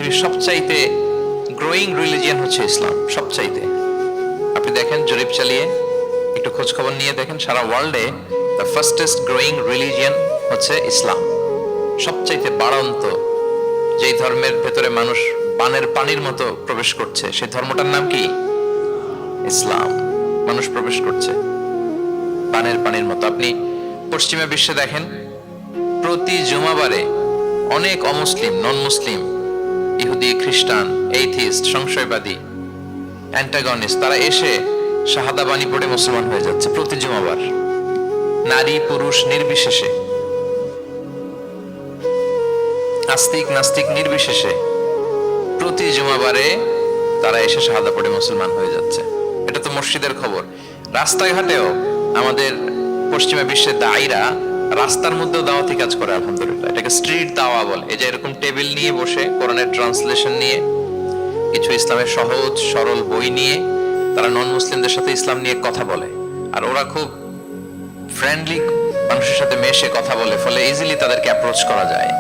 পৃথিবীর সবচাইতে growing religion হচ্ছে ইসলাম। সবচাইতে আপনি দেখেন, জরিপ চালিয়ে একটু খোঁজ খবর নিয়ে দেখেন, সারা ওয়ার্ল্ডে দ্য ফার্স্টেস্ট গ্রোয়িং রিলিজিয়ন হচ্ছে ইসলাম। সবচাইতে বাড়ন্ত, যেই ধর্মের ভেতরে মানুষ বানের পানির মতো প্রবেশ করছে, সেই ধর্মটার নাম কি? ইসলাম। মানুষ প্রবেশ করছে বানের পানির মতো। আপনি পশ্চিমা বিশ্বে দেখেন, প্রতি জুমাবারে অনেক অমুসলিম, নন মুসলিম, ইহুদি, খ্রিস্টান, এইথিস্ট, সংশয়বাদী, অ্যান্টাগনিস্ট, তারা এসে শাহাদা বাণী পড়ে মুসলমান হয়ে যাচ্ছে প্রতি জুমাবার। নারী পুরুষ নির্বিশেষে, আস্তিক নাস্তিক নির্বিশেষে প্রতি জুমাবারে তারা এসে শাহাদা পড়ে মুসলমান হয়ে যাচ্ছে। এটা তো মসজিদের খবর। রাস্তাঘাটেও আমাদের পশ্চিমা বিশ্বের দায়ীরা রাস্তার মধ্যেও দাওয়াতি কাজ করে, আলহামদুলিল্লাহ। এটাকে স্ট্রিট দাওয়া বলে। এই যে এরকম টেবিল নিয়ে বসে কোরআনের ট্রান্সলেশন নিয়ে, কিছু ইসলামের সহজ সরল বই নিয়ে তারা নন মুসলিমদের সাথে ইসলাম নিয়ে কথা বলে। আর ওরা খুব ফ্রেন্ডলি, মানুষের সাথে মেশে কথা বলে, ফলে ইজিলি তাদেরকে অ্যাপ্রোচ করা যায়।